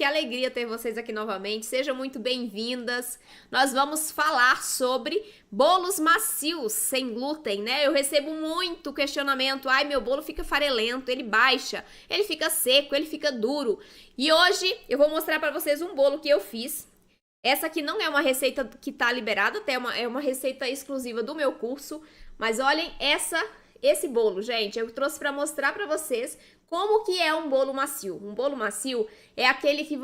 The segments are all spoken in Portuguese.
que alegria ter vocês aqui novamente. Sejam muito bem-vindas. Nós vamos falar sobre bolos macios, sem glúten, né? Eu recebo muito questionamento. Ai, meu bolo fica farelento, ele baixa, ele fica seco, ele fica duro. E hoje eu vou mostrar para vocês um bolo que eu fiz. Essa aqui não é uma receita que tá liberada, até é uma receita exclusiva do meu curso. Mas olhem esse bolo, gente. Eu trouxe para mostrar para vocês como que é um bolo macio. Um bolo macio é aquele que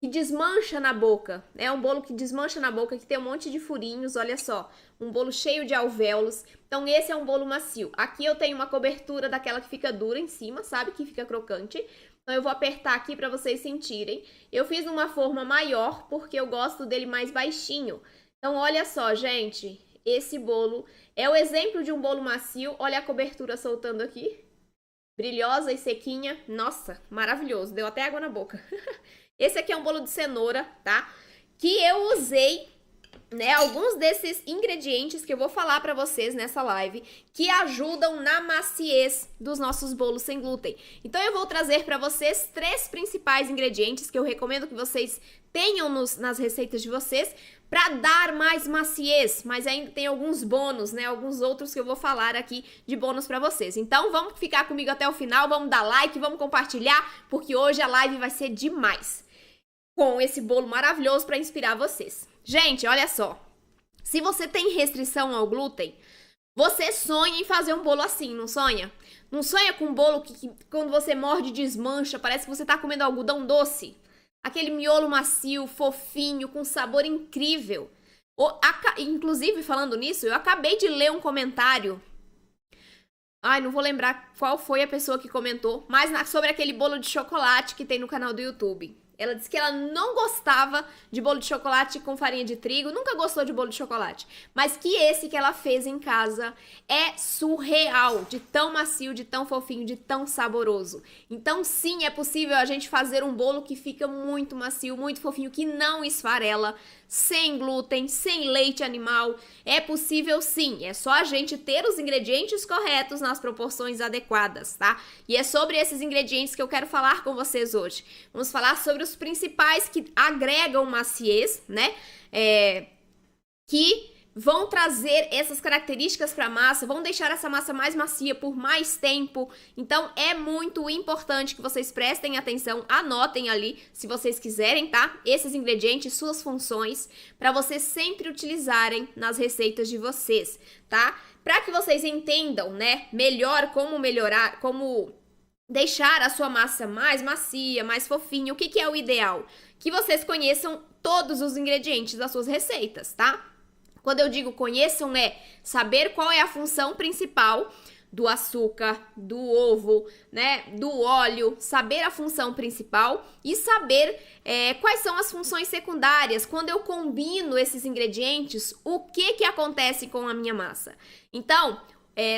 desmancha na boca. É um bolo que desmancha na boca, que tem um monte de furinhos, olha só. Um bolo cheio de alvéolos. Então esse é um bolo macio. Aqui eu tenho uma cobertura daquela que fica dura em cima, sabe? Que fica crocante. Então eu vou apertar aqui para vocês sentirem. Eu fiz numa forma maior porque eu gosto dele mais baixinho. Então olha só, gente. Esse bolo é o exemplo de um bolo macio. Olha a cobertura soltando aqui. Brilhosa e sequinha. Nossa, maravilhoso. Deu até água na boca. Esse aqui é um bolo de cenoura, tá? Que eu usei, né, alguns desses ingredientes que eu vou falar pra vocês nessa live, que ajudam na maciez dos nossos bolos sem glúten. Então eu vou trazer pra vocês 3 principais ingredientes que eu recomendo que vocês tenham nas receitas de vocês para dar mais maciez, mas ainda tem alguns bônus, né? Alguns outros que eu vou falar aqui de bônus para vocês. Então vamos ficar comigo até o final, vamos dar like, vamos compartilhar, porque hoje a live vai ser demais. Com esse bolo maravilhoso para inspirar vocês. Gente, olha só. Se você tem restrição ao glúten, você sonha em fazer um bolo assim, não sonha? Não sonha com um bolo que quando você morde desmancha, parece que você tá comendo algodão doce? Aquele miolo macio, fofinho, com sabor incrível. Inclusive, falando nisso, eu acabei de ler um comentário. Ai, não vou lembrar qual foi a pessoa que comentou, mas sobre aquele bolo de chocolate que tem no canal do YouTube. Ela disse que ela não gostava de bolo de chocolate com farinha de trigo, nunca gostou de bolo de chocolate, mas que esse que ela fez em casa é surreal, de tão macio, de tão fofinho, de tão saboroso. Então sim, é possível a gente fazer um bolo que fica muito macio, muito fofinho, que não esfarela, sem glúten, sem leite animal. É possível sim, é só a gente ter os ingredientes corretos nas proporções adequadas, tá? E é sobre esses ingredientes que eu quero falar com vocês hoje. Vamos falar sobre os principais que agregam maciez, né? Que vão trazer essas características para a massa, vão deixar essa massa mais macia por mais tempo. Então é muito importante que vocês prestem atenção, anotem ali, se vocês quiserem, tá? Esses ingredientes, suas funções, para vocês sempre utilizarem nas receitas de vocês, tá? Para que vocês entendam, né, melhor como melhorar, como deixar a sua massa mais macia, mais fofinha, o que é o ideal? Que vocês conheçam todos os ingredientes das suas receitas, tá? Quando eu digo conheçam, é saber qual é a função principal do açúcar, do ovo, né, do óleo, saber a função principal e saber quais são as funções secundárias. Quando eu combino esses ingredientes, o que acontece com a minha massa? Então,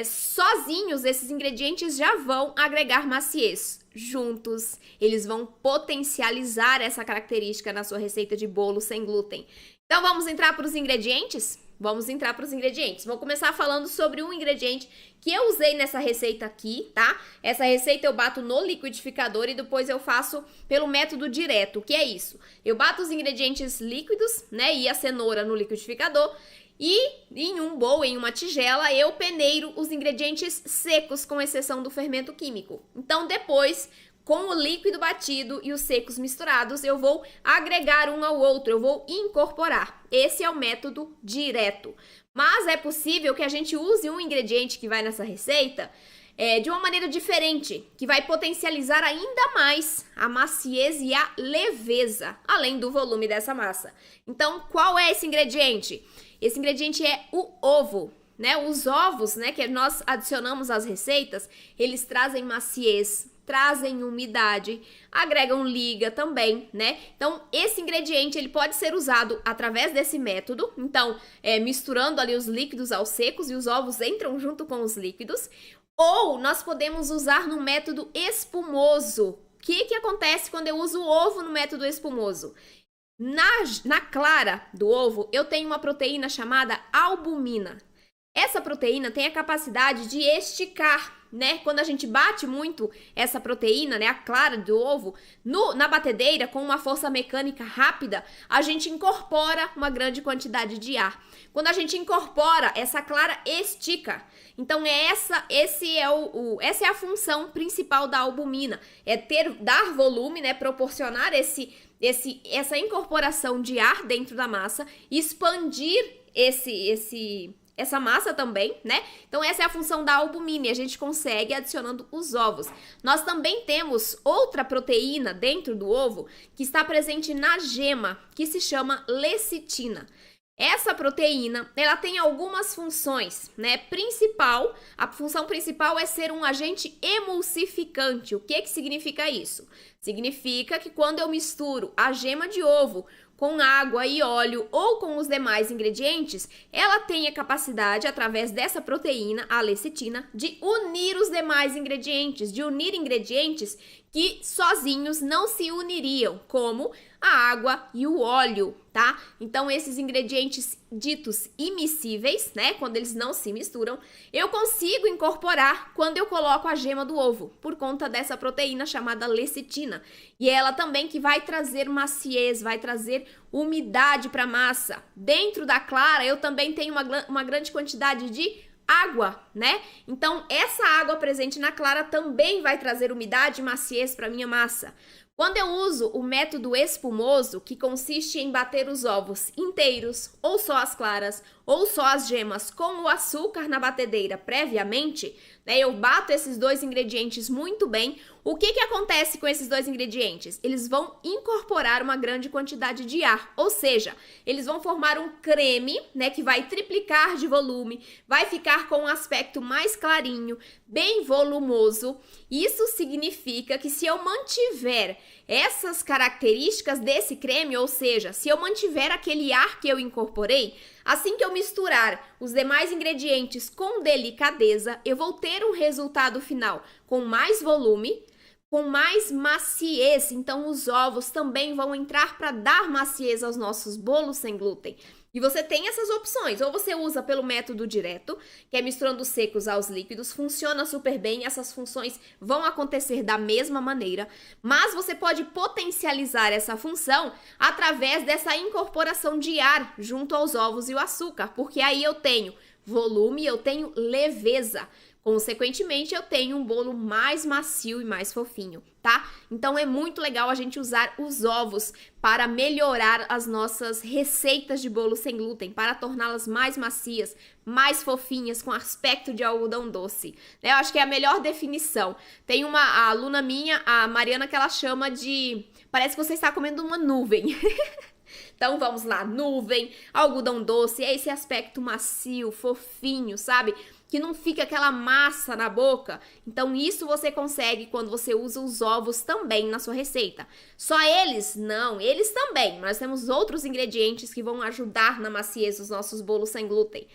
sozinhos, esses ingredientes já vão agregar maciez. Juntos, eles vão potencializar essa característica na sua receita de bolo sem glúten. Então, vamos entrar para os ingredientes? Vamos entrar para os ingredientes. Vou começar falando sobre um ingrediente que eu usei nessa receita aqui, tá? Essa receita eu bato no liquidificador e depois eu faço pelo método direto. O que é isso? Eu bato os ingredientes líquidos, né, e a cenoura no liquidificador e em um bowl, em uma tigela, eu peneiro os ingredientes secos, com exceção do fermento químico. Então, depois, com o líquido batido e os secos misturados, eu vou agregar um ao outro, eu vou incorporar. Esse é o método direto. Mas é possível que a gente use um ingrediente que vai nessa receita de uma maneira diferente, que vai potencializar ainda mais a maciez e a leveza, além do volume dessa massa. Então, qual é esse ingrediente? Esse ingrediente é o ovo, né? Os ovos, né, que nós adicionamos às receitas, eles trazem maciez, trazem umidade, agregam liga também, né? Então, esse ingrediente, ele pode ser usado através desse método. Então, misturando ali os líquidos aos secos e os ovos entram junto com os líquidos. Ou nós podemos usar no método espumoso. O que acontece quando eu uso o ovo no método espumoso? Na clara do ovo, eu tenho uma proteína chamada albumina. Essa proteína tem a capacidade de esticar, né? Quando a gente bate muito essa proteína, né, a clara do ovo, na batedeira com uma força mecânica rápida, a gente incorpora uma grande quantidade de ar. Quando a gente incorpora, essa clara estica. Então essa é a função principal da albumina, dar volume, né, proporcionar essa incorporação de ar dentro da massa, expandir essa massa também, né? Então essa é a função da albumina e a gente consegue adicionando os ovos. Nós também temos outra proteína dentro do ovo que está presente na gema, que se chama lecitina. Essa proteína, ela tem algumas funções, né? A função principal é ser um agente emulsificante. O que significa isso? Significa que quando eu misturo a gema de ovo com água e óleo ou com os demais ingredientes, ela tem a capacidade, através dessa proteína, a lecitina, de unir os demais ingredientes, de unir ingredientes que sozinhos não se uniriam, como a água e o óleo, tá? Então, esses ingredientes ditos immiscíveis, né, quando eles não se misturam, eu consigo incorporar quando eu coloco a gema do ovo, por conta dessa proteína chamada lecitina. E ela também que vai trazer maciez, vai trazer umidade para a massa. Dentro da clara, eu também tenho uma grande quantidade de água, né? Então, essa água presente na clara também vai trazer umidade e maciez para minha massa. Quando eu uso o método espumoso, que consiste em bater os ovos inteiros, ou só as claras, ou só as gemas, com o açúcar na batedeira previamente, né, eu bato esses dois ingredientes muito bem. O que acontece com esses dois ingredientes? Eles vão incorporar uma grande quantidade de ar, ou seja, eles vão formar um creme, né, que vai triplicar de volume, vai ficar com um aspecto mais clarinho, bem volumoso. Isso significa que se eu mantiver essas características desse creme, ou seja, se eu mantiver aquele ar que eu incorporei, assim que eu misturar os demais ingredientes com delicadeza, eu vou ter um resultado final com mais volume, com mais maciez. Então os ovos também vão entrar para dar maciez aos nossos bolos sem glúten. E você tem essas opções, ou você usa pelo método direto, que é misturando os secos aos líquidos, funciona super bem, essas funções vão acontecer da mesma maneira, mas você pode potencializar essa função através dessa incorporação de ar junto aos ovos e o açúcar, porque aí eu tenho volume, eu tenho leveza. Consequentemente, eu tenho um bolo mais macio e mais fofinho, tá? Então, é muito legal a gente usar os ovos para melhorar as nossas receitas de bolo sem glúten, para torná-las mais macias, mais fofinhas, com aspecto de algodão doce. Eu acho que é a melhor definição. Tem uma aluna minha, a Mariana, que ela chama de... Parece que você está comendo uma nuvem. Então, vamos lá, nuvem, algodão doce, é esse aspecto macio, fofinho, sabe? Que não fica aquela massa na boca. Então, isso você consegue quando você usa os ovos também na sua receita. Só eles? Não, eles também. Nós temos outros ingredientes que vão ajudar na maciez dos nossos bolos sem glúten.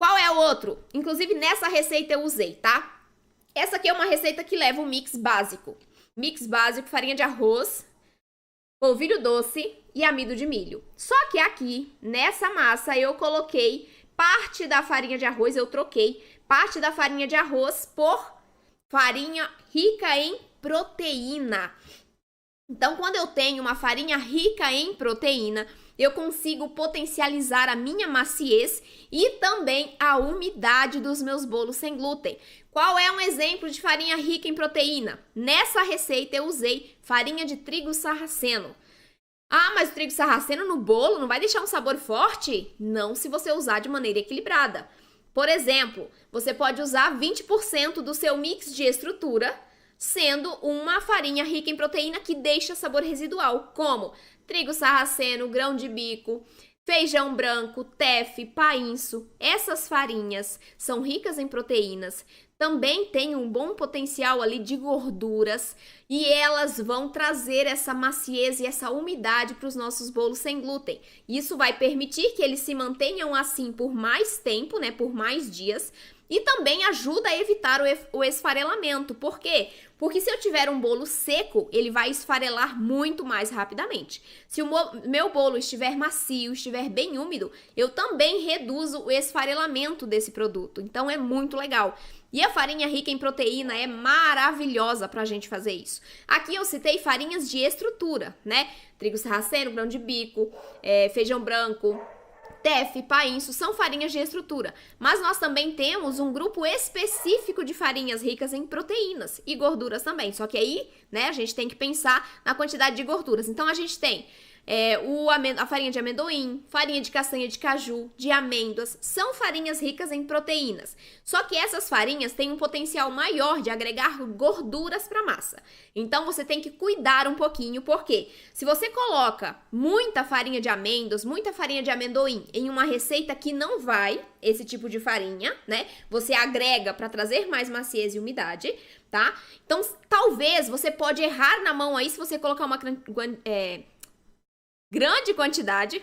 Qual é o outro? Inclusive, nessa receita eu usei, tá? Essa aqui é uma receita que leva um mix básico. Mix básico, farinha de arroz, polvilho doce e amido de milho. Só que aqui, nessa massa, eu coloquei parte da farinha de arroz, eu troquei parte da farinha de arroz por farinha rica em proteína. Então, quando eu tenho uma farinha rica em proteína, eu consigo potencializar a minha maciez e também a umidade dos meus bolos sem glúten. Qual é um exemplo de farinha rica em proteína? Nessa receita eu usei farinha de trigo sarraceno. Ah, mas o trigo sarraceno no bolo não vai deixar um sabor forte? Não, se você usar de maneira equilibrada. Por exemplo, você pode usar 20% do seu mix de estrutura, sendo uma farinha rica em proteína que deixa sabor residual, como trigo sarraceno, grão de bico, feijão branco, tefe, painço. Essas farinhas são ricas em proteínas, também têm um bom potencial ali de gorduras e elas vão trazer essa maciez e essa umidade para os nossos bolos sem glúten. Isso vai permitir que eles se mantenham assim por mais tempo, né, por mais dias, e também ajuda a evitar o esfarelamento. Por quê? Porque se eu tiver um bolo seco, ele vai esfarelar muito mais rapidamente. Se o meu bolo estiver macio, estiver bem úmido, eu também reduzo o esfarelamento desse produto. Então é muito legal. E a farinha rica em proteína é maravilhosa pra gente fazer isso. Aqui eu citei farinhas de estrutura, né? Trigo sarraceno, grão de bico, feijão branco, teff, painço, são farinhas de estrutura. Mas nós também temos um grupo específico de farinhas ricas em proteínas e gorduras também. Só que aí, né, a gente tem que pensar na quantidade de gorduras. Então a gente tem a farinha de amendoim, farinha de castanha de caju, de amêndoas, são farinhas ricas em proteínas. Só que essas farinhas têm um potencial maior de agregar gorduras para a massa. Então você tem que cuidar um pouquinho, porque se você coloca muita farinha de amêndoas, muita farinha de amendoim em uma receita que não vai esse tipo de farinha, né? Você agrega para trazer mais maciez e umidade, tá? Então talvez você pode errar na mão aí se você colocar uma grande quantidade,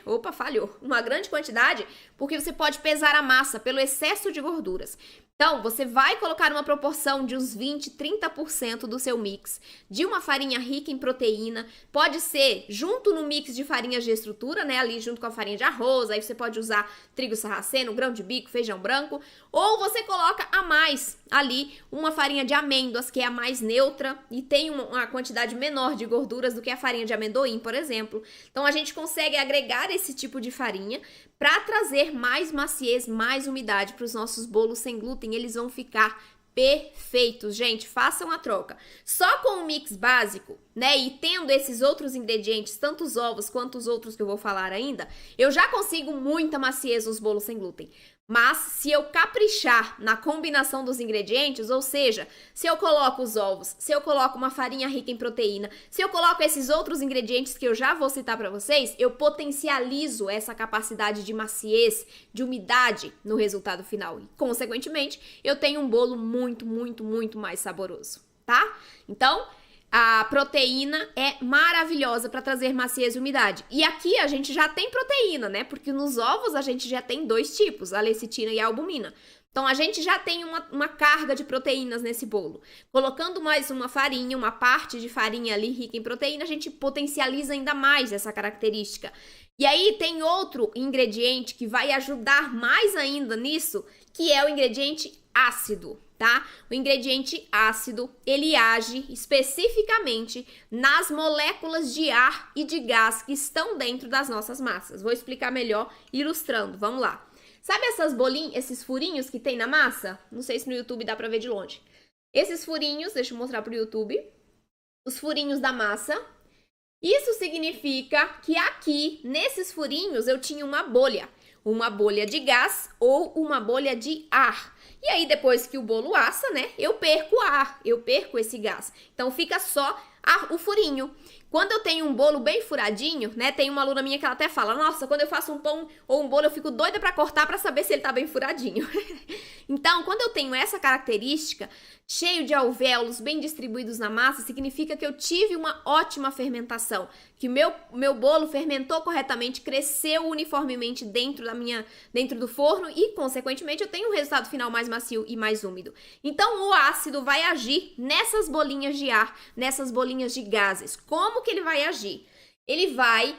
uma grande quantidade, porque você pode pesar a massa pelo excesso de gorduras. Então, você vai colocar uma proporção de uns 20, 30% do seu mix de uma farinha rica em proteína. Pode ser junto no mix de farinhas de estrutura, né? Ali junto com a farinha de arroz. Aí você pode usar trigo sarraceno, grão de bico, feijão branco. Ou você coloca a mais ali uma farinha de amêndoas, que é a mais neutra e tem uma quantidade menor de gorduras do que a farinha de amendoim, por exemplo. Então, a gente consegue agregar esse tipo de farinha para trazer mais maciez, mais umidade para os nossos bolos sem glúten. Eles vão ficar perfeitos, gente. Façam a troca. Só com o mix básico, né, e tendo esses outros ingredientes, tanto os ovos quanto os outros que eu vou falar ainda, eu já consigo muita maciez nos bolos sem glúten. Mas se eu caprichar na combinação dos ingredientes, ou seja, se eu coloco os ovos, se eu coloco uma farinha rica em proteína, se eu coloco esses outros ingredientes que eu já vou citar para vocês, eu potencializo essa capacidade de maciez, de umidade no resultado final. E, consequentemente, eu tenho um bolo muito, muito, muito mais saboroso, tá? Então, a proteína é maravilhosa para trazer maciez e umidade. E aqui a gente já tem proteína, né? Porque nos ovos a gente já tem dois tipos, a lecitina e a albumina. Então a gente já tem uma carga de proteínas nesse bolo. Colocando mais uma farinha, uma parte de farinha ali rica em proteína, a gente potencializa ainda mais essa característica. E aí tem outro ingrediente que vai ajudar mais ainda nisso, que é o ingrediente ácido, tá? O ingrediente ácido, ele age especificamente nas moléculas de ar e de gás que estão dentro das nossas massas. Vou explicar melhor ilustrando, vamos lá. Sabe essas bolinhas, esses furinhos que tem na massa? Não sei se no YouTube dá pra ver de longe. Esses furinhos, deixa eu mostrar pro YouTube. Os furinhos da massa. Isso significa que aqui, nesses furinhos, eu tinha uma bolha. Uma bolha de gás ou uma bolha de ar. E aí, depois que o bolo assa, né, eu perco ar, eu perco esse gás. Então, fica só o furinho. Quando eu tenho um bolo bem furadinho, né, tem uma aluna minha que ela até fala, nossa, quando eu faço um pão ou um bolo, eu fico doida pra cortar pra saber se ele tá bem furadinho. Então, quando eu tenho essa característica, cheio de alvéolos bem distribuídos na massa, significa que eu tive uma ótima fermentação, que meu bolo fermentou corretamente, cresceu uniformemente dentro do forno e, consequentemente, eu tenho um resultado final mais macio e mais úmido. Então, o ácido vai agir nessas bolinhas de ar, nessas bolinhas de gases. Como que ele vai agir? Ele vai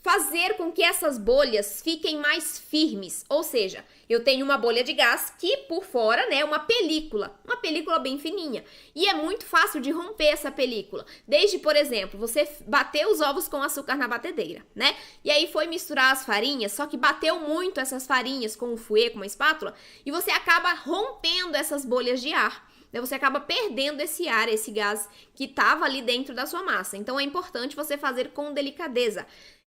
fazer com que essas bolhas fiquem mais firmes, ou seja, eu tenho uma bolha de gás que por fora, né, uma película bem fininha, e é muito fácil de romper essa película, desde, por exemplo, você bater os ovos com açúcar na batedeira, né, e aí foi misturar as farinhas, só que bateu muito essas farinhas com um fouet, com uma espátula, e você acaba rompendo essas bolhas de ar. Você acaba perdendo esse ar, esse gás que estava ali dentro da sua massa. Então, é importante você fazer com delicadeza.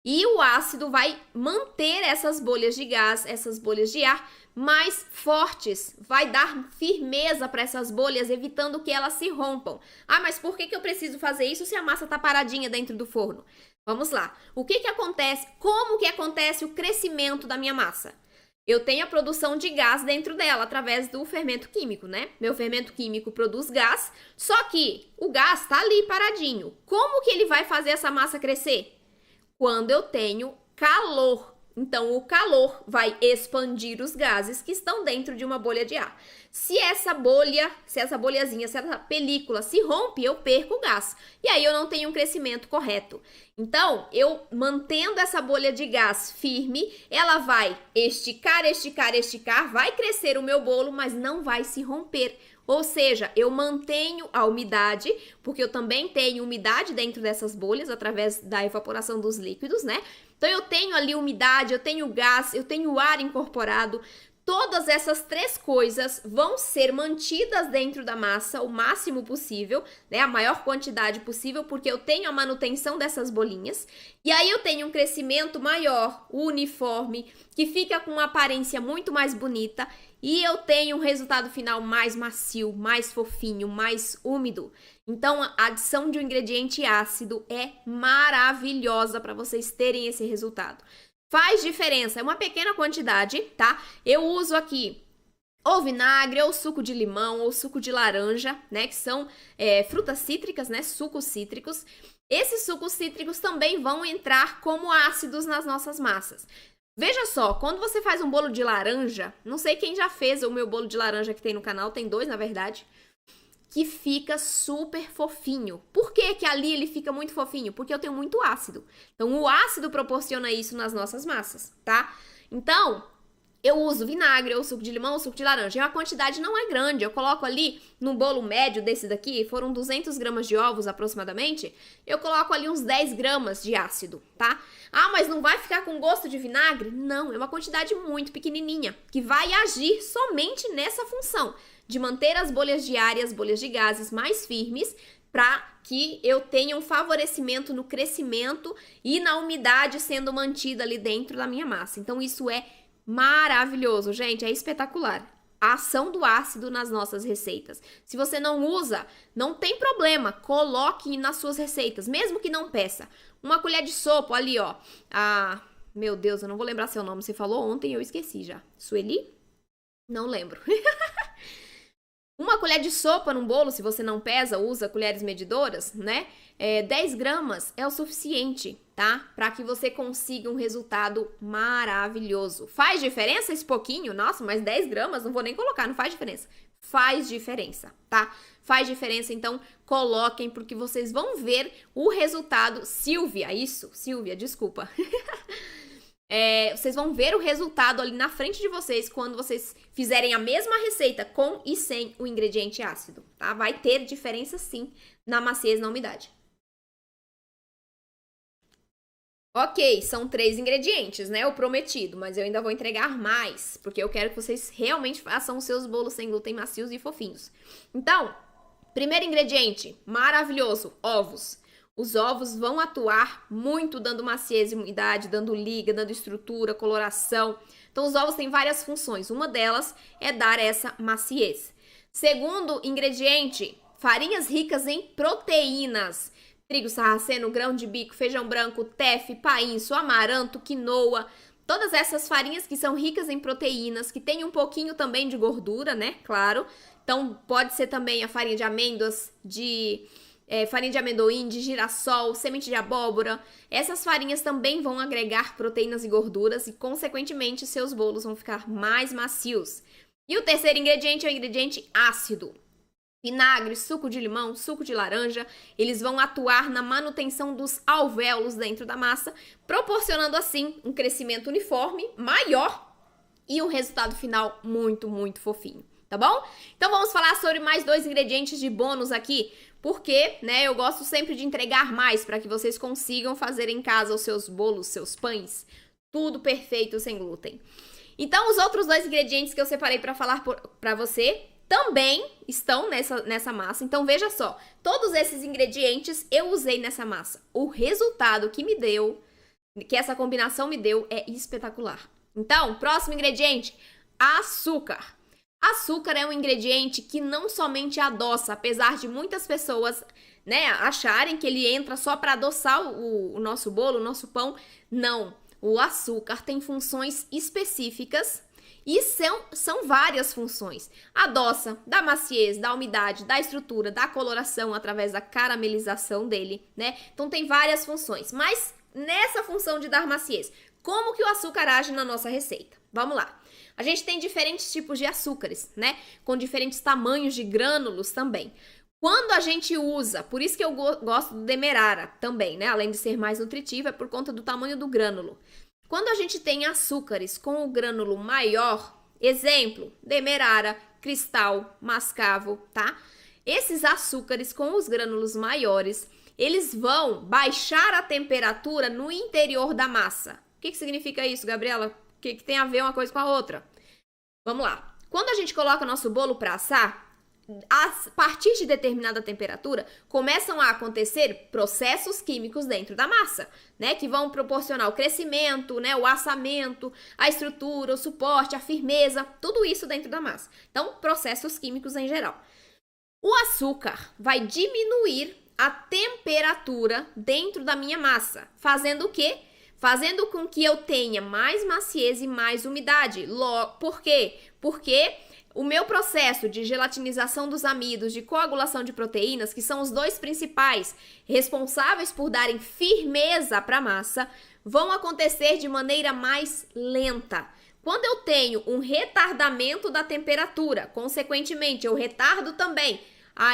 E o ácido vai manter essas bolhas de gás, essas bolhas de ar mais fortes. Vai dar firmeza para essas bolhas, evitando que elas se rompam. Ah, mas por que eu preciso fazer isso se a massa está paradinha dentro do forno? Vamos lá. O que acontece? Como que acontece o crescimento da minha massa? Eu tenho a produção de gás dentro dela, através do fermento químico, né? Meu fermento químico produz gás, só que o gás tá ali paradinho. Como que ele vai fazer essa massa crescer? Quando eu tenho calor. Então, o calor vai expandir os gases que estão dentro de uma bolha de ar. Se essa bolhazinha, se essa película se rompe, eu perco o gás. E aí eu não tenho um crescimento correto. Então, eu mantendo essa bolha de gás firme, ela vai esticar, vai crescer o meu bolo, mas não vai se romper. Ou seja, eu mantenho a umidade, porque eu também tenho umidade dentro dessas bolhas, através da evaporação dos líquidos, né? Então, eu tenho ali umidade, eu tenho gás, eu tenho ar incorporado. Todas essas três coisas vão ser mantidas dentro da massa o máximo possível, né? A maior quantidade possível, porque eu tenho a manutenção dessas bolinhas. E aí eu tenho um crescimento maior, uniforme, que fica com uma aparência muito mais bonita. E eu tenho um resultado final mais macio, mais fofinho, mais úmido. Então, a adição de um ingrediente ácido é maravilhosa para vocês terem esse resultado. Faz diferença, é uma pequena quantidade, tá? Eu uso aqui ou vinagre, ou suco de limão, ou suco de laranja, né? Que são frutas cítricas, né? Sucos cítricos. Esses sucos cítricos também vão entrar como ácidos nas nossas massas. Veja só, quando você faz um bolo de laranja, não sei quem já fez o meu bolo de laranja que tem no canal, tem 2 na verdade, que fica super fofinho. Por que que ali ele fica muito fofinho? Porque eu tenho muito ácido. Então, o ácido proporciona isso nas nossas massas, tá? Então, eu uso vinagre, ou suco de limão, ou suco de laranja. E a quantidade não é grande. Eu coloco ali, num bolo médio desse daqui, foram 200 gramas de ovos aproximadamente, eu coloco ali uns 10 gramas de ácido, tá? Ah, mas não vai ficar com gosto de vinagre? Não, é uma quantidade muito pequenininha, que vai agir somente nessa função de manter as bolhas de ar e as bolhas de gases mais firmes, para que eu tenha um favorecimento no crescimento e na umidade sendo mantida ali dentro da minha massa. Então, isso é maravilhoso, gente, é espetacular. A ação do ácido nas nossas receitas. Se você não usa, não tem problema, coloque nas suas receitas, mesmo que não peça. Uma colher de sopa ali, ó. Ah, meu Deus, eu não vou lembrar seu nome, você falou ontem, eu esqueci já. Sueli? Não lembro. Uma colher de sopa num bolo, se você não pesa, usa colheres medidoras, né? 10 gramas é o suficiente, tá? Para que você consiga um resultado maravilhoso. Faz diferença esse pouquinho? Nossa, mas 10 gramas não vou nem colocar, não faz diferença. Faz diferença, tá? Faz diferença, então coloquem, porque vocês vão ver o resultado. Silvia, desculpa. Vocês vão ver o resultado ali na frente de vocês quando vocês fizerem a mesma receita com e sem o ingrediente ácido, tá? Vai ter diferença sim na maciez e na umidade. Ok, são 3 ingredientes, né? O prometido, mas eu ainda vou entregar mais, porque eu quero que vocês realmente façam os seus bolos sem glúten macios e fofinhos. Então, primeiro ingrediente, maravilhoso, ovos. Os ovos vão atuar muito dando maciez e umidade, dando liga, dando estrutura, coloração. Então, os ovos têm várias funções. Uma delas é dar essa maciez. Segundo ingrediente, farinhas ricas em proteínas. Trigo sarraceno, grão de bico, feijão branco, teff, painço, amaranto, quinoa. Todas essas farinhas que são ricas em proteínas, que tem um pouquinho também de gordura, né? Claro. Então, pode ser também a farinha de amêndoas, farinha de amendoim, de girassol, semente de abóbora. Essas farinhas também vão agregar proteínas e gorduras e, consequentemente, seus bolos vão ficar mais macios. E o terceiro ingrediente é o ingrediente ácido. Vinagre, suco de limão, suco de laranja, eles vão atuar na manutenção dos alvéolos dentro da massa, proporcionando assim um crescimento uniforme, maior e um resultado final muito, muito fofinho, tá bom? Então vamos falar sobre mais 2 ingredientes de bônus aqui, porque, né, eu gosto sempre de entregar mais para que vocês consigam fazer em casa os seus bolos, seus pães, tudo perfeito sem glúten. Então os outros 2 ingredientes que eu separei para falar para você também estão nessa massa. Então, veja só, todos esses ingredientes eu usei nessa massa. O resultado que essa combinação me deu, é espetacular. Então, próximo ingrediente, açúcar. Açúcar é um ingrediente que não somente adoça, apesar de muitas pessoas, né, acharem que ele entra só para adoçar o nosso bolo, o nosso pão. Não, o açúcar tem funções específicas. E são várias funções. Adoça, dá maciez, dá umidade, dá estrutura, dá coloração através da caramelização dele, né? Então tem várias funções. Mas nessa função de dar maciez, Como que o açúcar age na nossa receita? Vamos lá. A gente tem diferentes tipos de açúcares, né? Com diferentes tamanhos de grânulos também. Quando a gente usa, por isso que eu gosto do Demerara também, né? Além de ser mais nutritivo, é por conta do tamanho do grânulo. Quando a gente tem açúcares com o grânulo maior, exemplo, Demerara, Cristal, Mascavo, tá? Esses açúcares com os grânulos maiores, eles vão baixar a temperatura no interior da massa. O que significa isso, Gabriela? O que tem a ver uma coisa com a outra? Vamos lá. Quando a gente coloca nosso bolo para assar, a partir de determinada temperatura, começam a acontecer processos químicos dentro da massa, né? Que vão proporcionar o crescimento, né? O assamento, a estrutura, o suporte, a firmeza, tudo isso dentro da massa. Então, processos químicos em geral. O açúcar vai diminuir a temperatura dentro da minha massa, fazendo o quê? Fazendo com que eu tenha mais maciez e mais umidade. Por quê? Porque o meu processo de gelatinização dos amidos, de coagulação de proteínas, que são os dois principais responsáveis por darem firmeza para a massa, vão acontecer de maneira mais lenta. Quando eu tenho um retardamento da temperatura, consequentemente, eu retardo também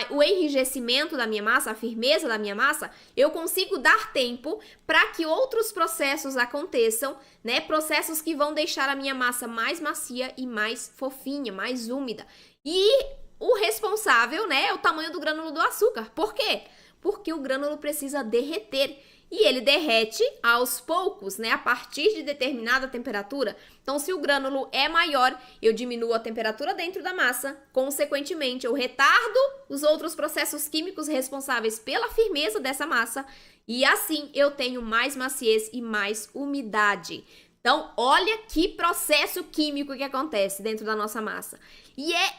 o enrijecimento da minha massa, a firmeza da minha massa, eu consigo dar tempo para que outros processos aconteçam, né? Processos que vão deixar a minha massa mais macia e mais fofinha, mais úmida. E o responsável, né, é o tamanho do grânulo do açúcar. Por quê? Porque o grânulo precisa derreter. E ele derrete aos poucos, né, a partir de determinada temperatura. Então, se o grânulo é maior, eu diminuo a temperatura dentro da massa, consequentemente, eu retardo os outros processos químicos responsáveis pela firmeza dessa massa, e assim eu tenho mais maciez e mais umidade. Então, olha que processo químico que acontece dentro da nossa massa. E é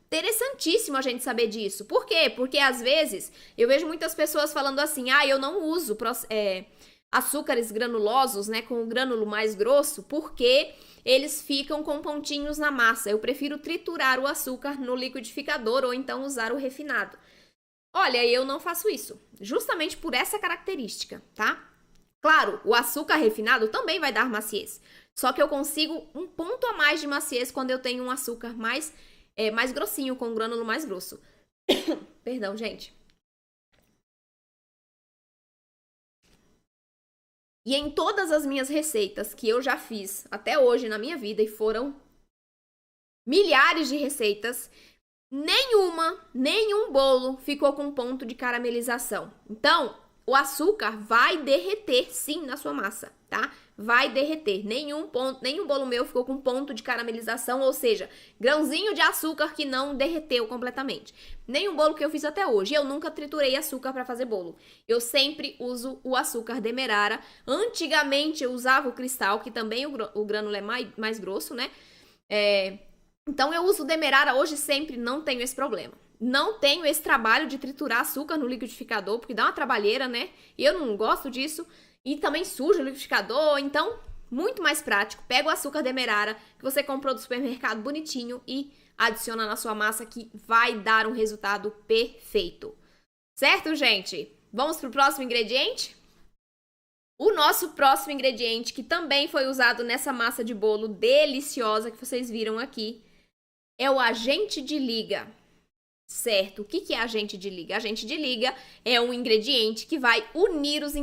interessantíssimo a gente saber disso. Por quê? Porque às vezes eu vejo muitas pessoas falando assim, eu não uso açúcares granulosos, né, com o grânulo mais grosso, porque eles ficam com pontinhos na massa. Eu prefiro triturar o açúcar no liquidificador ou então usar o refinado. Olha, eu não faço isso, justamente por essa característica, tá? Claro, o açúcar refinado também vai dar maciez, só que eu consigo um ponto a mais de maciez quando eu tenho um açúcar mais grossinho, com um grânulo mais grosso. Perdão, gente. E em todas as minhas receitas que eu já fiz até hoje na minha vida, e foram milhares de receitas, nenhum bolo ficou com ponto de caramelização. Então, o açúcar vai derreter sim na sua massa, tá? Vai derreter. Nenhum bolo meu ficou com ponto de caramelização, ou seja, grãozinho de açúcar que não derreteu completamente. Nenhum bolo que eu fiz até hoje. Eu nunca triturei açúcar para fazer bolo. Eu sempre uso o açúcar Demerara. Antigamente eu usava o Cristal, que também o grânulo é mais grosso, né? Então eu uso o Demerara hoje sempre, não tenho esse problema. Não tenho esse trabalho de triturar açúcar no liquidificador, porque dá uma trabalheira, né? E eu não gosto disso. E também suja o liquidificador, então, muito mais prático. Pega o açúcar Demerara, que você comprou do supermercado bonitinho, e adiciona na sua massa, que vai dar um resultado perfeito. Certo, gente? Vamos pro próximo ingrediente? O nosso próximo ingrediente, que também foi usado nessa massa de bolo deliciosa que vocês viram aqui, é o agente de liga. Certo, o que é agente de liga? Agente de liga é um ingrediente que vai unir os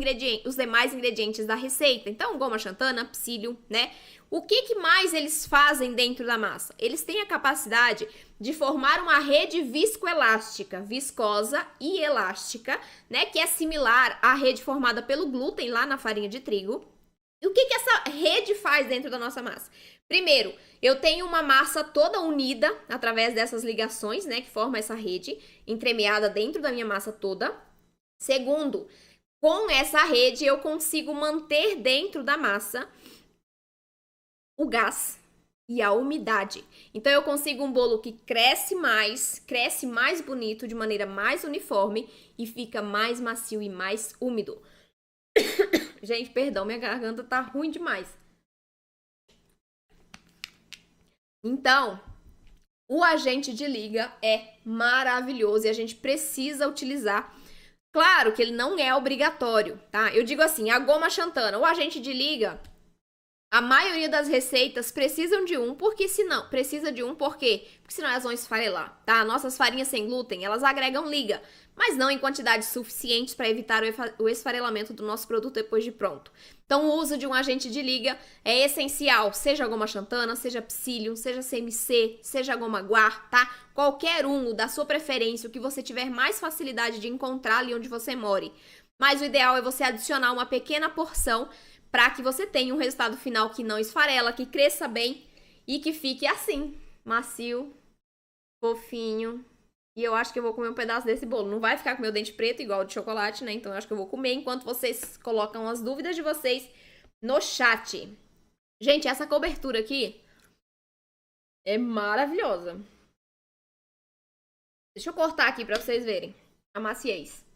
demais ingredientes da receita. Então, goma xantana, psyllium, né? O que mais eles fazem dentro da massa? Eles têm a capacidade de formar uma rede viscoelástica, viscosa e elástica, né? Que é similar à rede formada pelo glúten lá na farinha de trigo. E o que essa rede faz dentro da nossa massa? Primeiro, eu tenho uma massa toda unida através dessas ligações, né, que formam essa rede entremeada dentro da minha massa toda. Segundo, com essa rede eu consigo manter dentro da massa o gás e a umidade. Então eu consigo um bolo que cresce mais bonito, de maneira mais uniforme e fica mais macio e mais úmido. Gente, perdão, minha garganta tá ruim demais. Então, o agente de liga é maravilhoso e a gente precisa utilizar. Claro que ele não é obrigatório, tá? Eu digo assim, a goma xantana, o agente de liga, A maioria das receitas precisam de um, porque senão, precisa de um, por quê? Porque senão elas vão esfarelar, tá? Nossas farinhas sem glúten, elas agregam liga, mas não em quantidades suficientes para evitar o esfarelamento do nosso produto depois de pronto. Então, o uso de um agente de liga é essencial, seja goma xantana, seja psyllium, seja CMC, seja goma guar, tá? Qualquer um da sua preferência, o que você tiver mais facilidade de encontrar ali onde você more. Mas o ideal é você adicionar uma pequena porção para que você tenha um resultado final que não esfarela, que cresça bem e que fique assim, macio, fofinho. E eu acho que eu vou comer um pedaço desse bolo. Não vai ficar com meu dente preto igual o de chocolate, né? Então eu acho que eu vou comer enquanto vocês colocam as dúvidas de vocês no chat. Gente, essa cobertura aqui é maravilhosa. Deixa eu cortar aqui para vocês verem a maciez.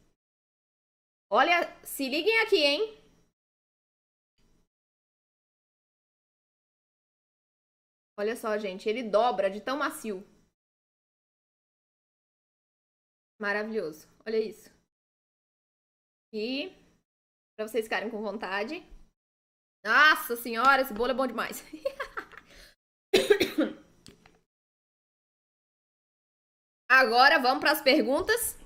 Olha, se liguem aqui, hein? Olha só, gente, ele dobra de tão macio. Maravilhoso. Olha isso. E pra vocês ficarem com vontade. Nossa senhora, esse bolo é bom demais. Agora vamos para as perguntas.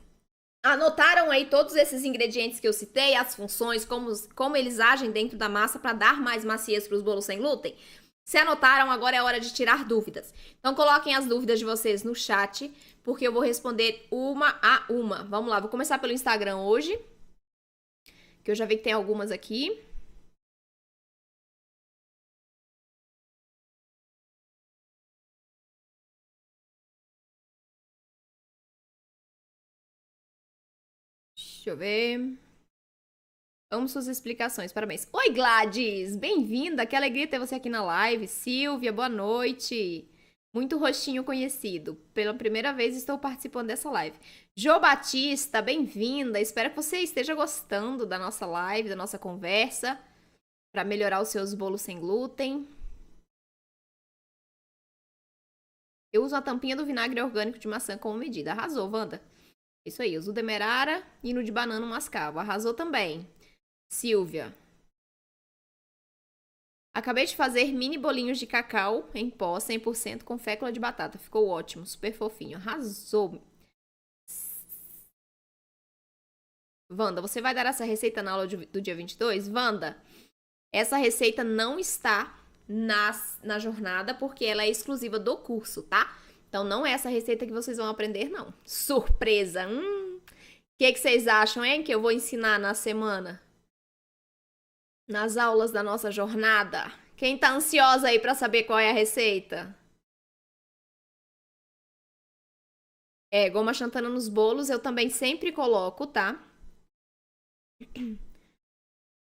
Anotaram aí todos esses ingredientes que eu citei, as funções, como eles agem dentro da massa para dar mais maciez para os bolos sem glúten? Se anotaram, agora é hora de tirar dúvidas. Então, coloquem as dúvidas de vocês no chat, porque eu vou responder uma a uma. Vamos lá, vou começar pelo Instagram hoje, que eu já vi que tem algumas aqui. Deixa eu ver. Amo suas explicações, parabéns. Oi, Gladys! Bem-vinda! Que alegria ter você aqui na live. Silvia, boa noite. Muito rostinho conhecido. Pela primeira vez estou participando dessa live. Jo Batista, bem-vinda. Espero que você esteja gostando da nossa live, da nossa conversa, para melhorar os seus bolos sem glúten. Eu uso a tampinha do vinagre orgânico de maçã como medida. Arrasou, Wanda. Isso aí, uso o demerara e no de banana mascavo. Arrasou também. Silvia. Acabei de fazer mini bolinhos de cacau em pó 100% com fécula de batata. Ficou ótimo, super fofinho. Arrasou. Wanda, você vai dar essa receita na aula do dia 22? Wanda, essa receita não está na jornada porque ela é exclusiva do curso, tá? Então não é essa receita que vocês vão aprender, não. Surpresa! O que vocês acham, hein? Que eu vou ensinar na semana? Nas aulas da nossa jornada. Quem tá ansiosa aí pra saber qual é a receita? Goma xantana nos bolos eu também sempre coloco, tá?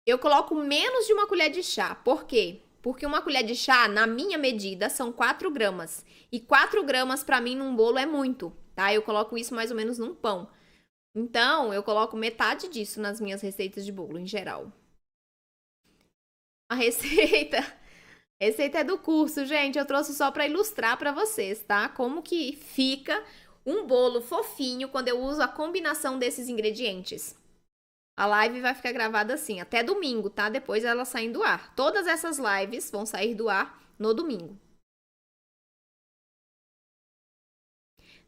Eu coloco menos de uma colher de chá. Por quê? Porque uma colher de chá, na minha medida, são 4 gramas. E 4 gramas pra mim num bolo é muito, tá? Eu coloco isso mais ou menos num pão. Então, eu coloco metade disso nas minhas receitas de bolo, em geral. A receita é do curso, gente. Eu trouxe só para ilustrar para vocês, tá? Como que fica um bolo fofinho quando eu uso a combinação desses ingredientes. A live vai ficar gravada assim, até domingo, tá? Depois ela sai do ar. Todas essas lives vão sair do ar no domingo.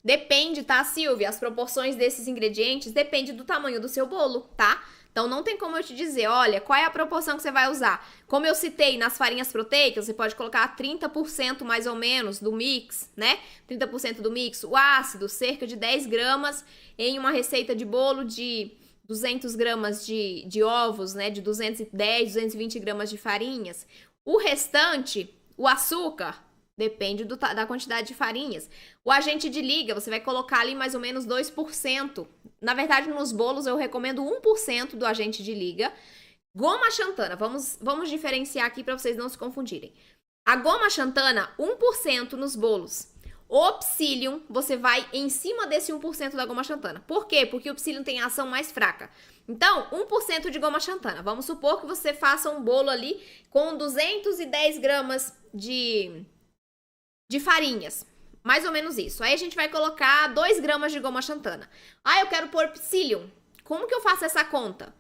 Depende, tá, Silvia? As proporções desses ingredientes depende do tamanho do seu bolo, tá? Então, não tem como eu te dizer, olha, qual é a proporção que você vai usar. Como eu citei, nas farinhas proteicas, você pode colocar 30% mais ou menos do mix, né? 30% do mix. O ácido, cerca de 10 gramas em uma receita de bolo de 200 gramas de ovos, né? De 210, 220 gramas de farinhas. O restante, o açúcar, depende da quantidade de farinhas. O agente de liga, você vai colocar ali mais ou menos 2%. Na verdade, nos bolos eu recomendo 1% do agente de liga. Goma xantana, vamos diferenciar aqui para vocês não se confundirem. A goma xantana, 1% nos bolos. O psyllium, você vai em cima desse 1% da goma xantana. Por quê? Porque o psyllium tem a ação mais fraca. Então, 1% de goma xantana. Vamos supor que você faça um bolo ali com 210 gramas de farinhas. Mais ou menos isso. Aí a gente vai colocar 2 gramas de goma xantana. Ah, eu quero pôr psyllium. Como que eu faço essa conta?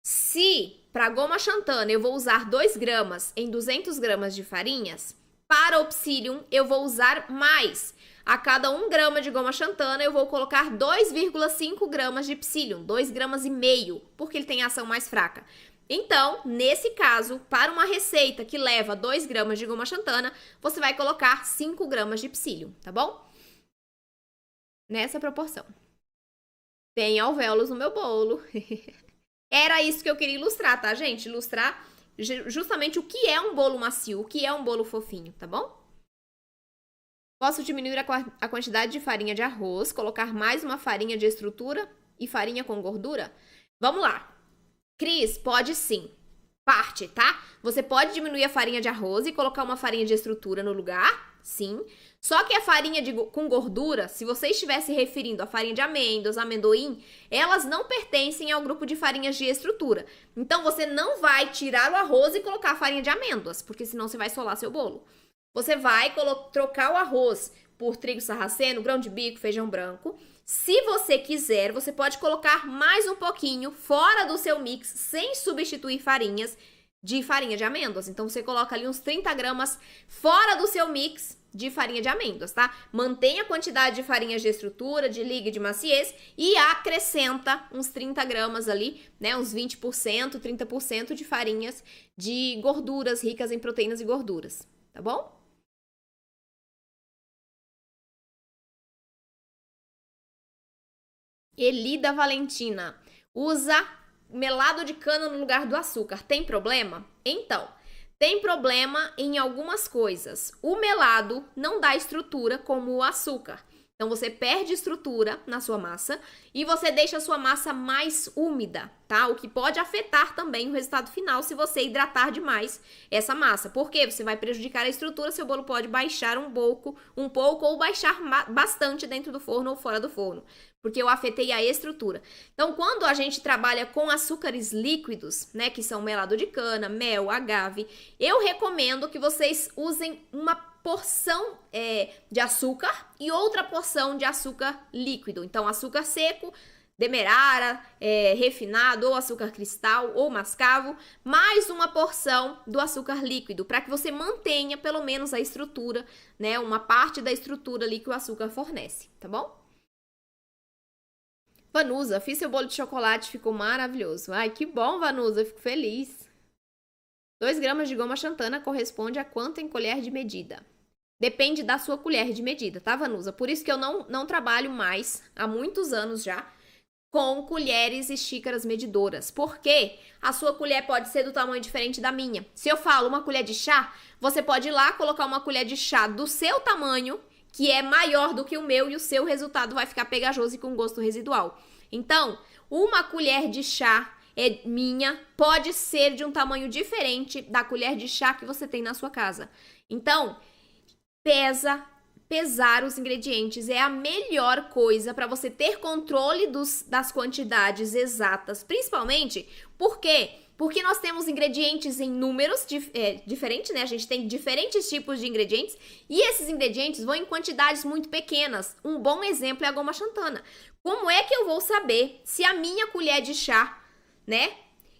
Se para goma xantana eu vou usar 2 gramas em 200 gramas de farinhas, para o psyllium eu vou usar mais. A cada 1 grama de goma xantana eu vou colocar 2,5 gramas de psyllium, 2,5 gramas, porque ele tem ação mais fraca. Então, nesse caso, para uma receita que leva 2 gramas de goma xantana, você vai colocar 5 gramas de psyllium, tá bom? Nessa proporção. Tem alvéolos no meu bolo. Era isso que eu queria ilustrar, tá, gente? Ilustrar justamente o que é um bolo macio, o que é um bolo fofinho, tá bom? Posso diminuir a quantidade de farinha de arroz, colocar mais uma farinha de estrutura e farinha com gordura? Vamos lá. Cris, pode sim. Parte, tá? Você pode diminuir a farinha de arroz e colocar uma farinha de estrutura no lugar, sim. Só que a farinha com gordura, se você estiver se referindo à farinha de amêndoas, amendoim, elas não pertencem ao grupo de farinhas de estrutura. Então, você não vai tirar o arroz e colocar a farinha de amêndoas, porque senão você vai solar seu bolo. Você vai trocar o arroz por trigo sarraceno, grão de bico, feijão branco. Se você quiser, você pode colocar mais um pouquinho fora do seu mix, sem substituir farinhas, de farinha de amêndoas. Então, você coloca ali uns 30 gramas fora do seu mix de farinha de amêndoas, tá? Mantenha a quantidade de farinhas de estrutura, de liga e de maciez e acrescenta uns 30 gramas ali, né? Uns 20%, 30% de farinhas de gorduras ricas em proteínas e gorduras, tá bom? Elida Valentina, usa melado de cana no lugar do açúcar. Tem problema? Então, tem problema em algumas coisas. O melado não dá estrutura como o açúcar. Então, você perde estrutura na sua massa e você deixa a sua massa mais úmida, tá? O que pode afetar também o resultado final se você hidratar demais essa massa. Por quê? Você vai prejudicar a estrutura, seu bolo pode baixar um pouco ou baixar bastante dentro do forno ou fora do forno, porque eu afetei a estrutura. Então, quando a gente trabalha com açúcares líquidos, né, que são melado de cana, mel, agave, eu recomendo que vocês usem uma porção de açúcar e outra porção de açúcar líquido. Então, açúcar seco, demerara, refinado, ou açúcar cristal, ou mascavo, mais uma porção do açúcar líquido, para que você mantenha pelo menos a estrutura, né, uma parte da estrutura ali que o açúcar fornece, tá bom? Vanusa, fiz seu bolo de chocolate, ficou maravilhoso. Ai, que bom, Vanusa, fico feliz. 2 gramas de goma xantana corresponde a quanto em colher de medida? Depende da sua colher de medida, tá, Vanusa? Por isso que eu não trabalho mais, há muitos anos já, com colheres e xícaras medidoras. Porque a sua colher pode ser do tamanho diferente da minha. Se eu falo uma colher de chá, você pode ir lá colocar uma colher de chá do seu tamanho, que é maior do que o meu, e o seu resultado vai ficar pegajoso e com gosto residual. Então, uma colher de chá minha pode ser de um tamanho diferente da colher de chá que você tem na sua casa. Então, pesar os ingredientes é a melhor coisa para você ter controle das quantidades exatas, principalmente porque nós temos ingredientes em números diferentes, né? A gente tem diferentes tipos de ingredientes e esses ingredientes vão em quantidades muito pequenas. Um bom exemplo é a goma xantana. Como é que eu vou saber se a minha colher de chá, né,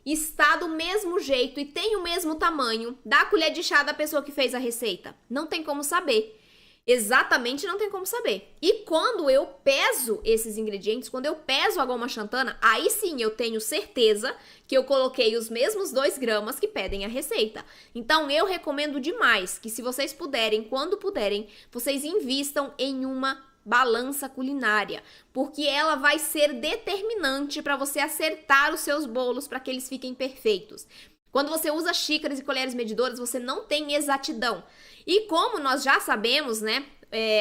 está do mesmo jeito e tem o mesmo tamanho da colher de chá da pessoa que fez a receita? Não tem como saber. Exatamente, não tem como saber. E quando eu peso esses ingredientes, quando eu peso a goma xantana, aí sim eu tenho certeza que eu coloquei os mesmos 2 gramas que pedem a receita. Então, eu recomendo demais que, se vocês puderem, quando puderem, vocês invistam em uma balança culinária, porque ela vai ser determinante para você acertar os seus bolos para que eles fiquem perfeitos. Quando você usa xícaras e colheres medidoras, você não tem exatidão. E como nós já sabemos, né,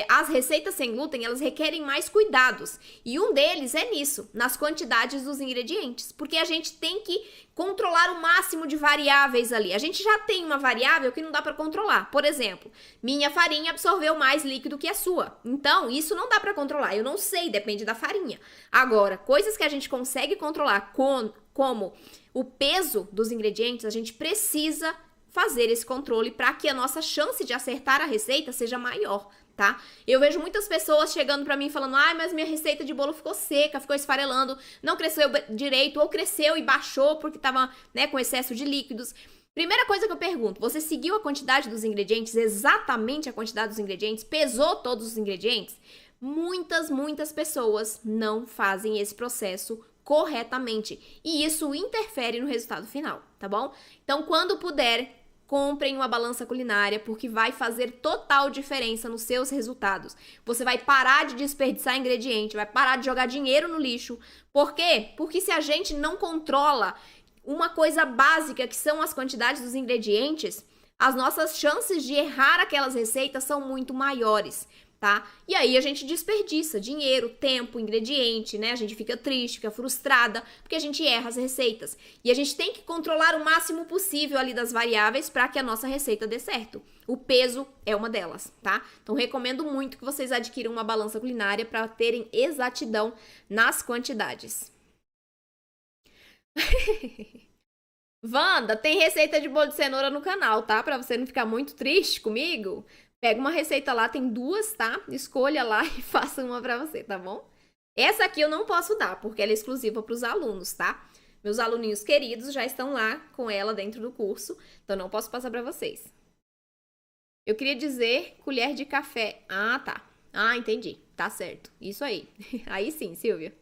as receitas sem glúten, elas requerem mais cuidados. E um deles é nisso, nas quantidades dos ingredientes. Porque a gente tem que controlar o máximo de variáveis ali. A gente já tem uma variável que não dá para controlar. Por exemplo, minha farinha absorveu mais líquido que a sua. Então, isso não dá para controlar. Eu não sei, depende da farinha. Agora, coisas que a gente consegue controlar, como o peso dos ingredientes, a gente precisa fazer esse controle para que a nossa chance de acertar a receita seja maior, tá? Eu vejo muitas pessoas chegando pra mim falando, ai, mas minha receita de bolo ficou seca, ficou esfarelando, não cresceu direito, ou cresceu e baixou porque tava, né, com excesso de líquidos. Primeira coisa que eu pergunto, você seguiu a quantidade dos ingredientes, exatamente a quantidade dos ingredientes? Pesou todos os ingredientes? Muitas pessoas não fazem esse processo corretamente. E isso interfere no resultado final, tá bom? Então, quando puder, comprem uma balança culinária, porque vai fazer total diferença nos seus resultados. Você vai parar de desperdiçar ingrediente, vai parar de jogar dinheiro no lixo. Por quê? Porque se a gente não controla uma coisa básica, que são as quantidades dos ingredientes, as nossas chances de errar aquelas receitas são muito maiores, tá? E aí a gente desperdiça dinheiro, tempo, ingrediente, né? A gente fica triste, fica frustrada, porque a gente erra as receitas. E a gente tem que controlar o máximo possível ali das variáveis para que a nossa receita dê certo. O peso é uma delas, tá? Então recomendo muito que vocês adquiram uma balança culinária para terem exatidão nas quantidades. Wanda, tem receita de bolo de cenoura no canal, tá? Pra você não ficar muito triste comigo. Pega uma receita lá, tem duas, tá? Escolha lá e faça uma pra você, tá bom? Essa aqui eu não posso dar, porque ela é exclusiva pros alunos, tá? Meus aluninhos queridos já estão lá com ela dentro do curso, então não posso passar pra vocês. Eu queria dizer colher de café. Ah, tá. Ah, entendi. Tá certo. Isso aí. Aí sim, Silvia.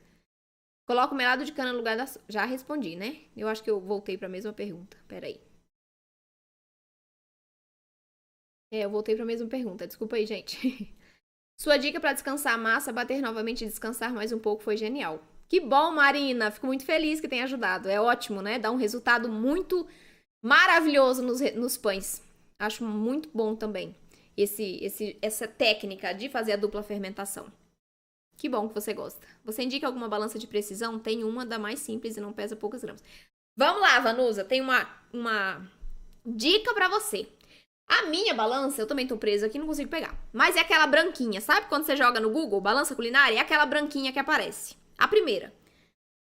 Coloca o melado de cana no lugar da... Já respondi, né? Eu acho que eu voltei para a mesma pergunta. Peraí. Eu voltei para a mesma pergunta. Desculpa aí, gente. Sua dica para descansar a massa, bater novamente e descansar mais um pouco foi genial. Que bom, Marina. Fico muito feliz que tenha ajudado. É ótimo, né? Dá um resultado muito maravilhoso nos pães. Acho muito bom também essa técnica de fazer a dupla fermentação. Que bom que você gosta. Você indica alguma balança de precisão? Tem uma da mais simples e não pesa poucos gramas. Vamos lá, Vanusa. Tem uma dica pra você. A minha balança, eu também tô presa aqui, não consigo pegar. Mas é aquela branquinha. Sabe quando você joga no Google, balança culinária? É aquela branquinha que aparece. A primeira.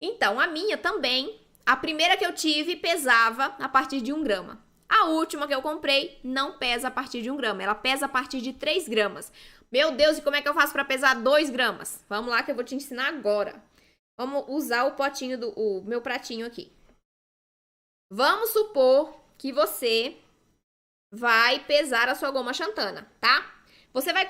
Então, a minha também. A primeira que eu tive pesava a partir de 1 grama. A última que eu comprei não pesa a partir de 1 grama. Ela pesa a partir de 3 gramas. Meu Deus, e como é que eu faço para pesar 2 gramas? Vamos lá que eu vou te ensinar agora. Vamos usar o potinho o meu pratinho aqui. Vamos supor que você vai pesar a sua goma xantana, tá? Você vai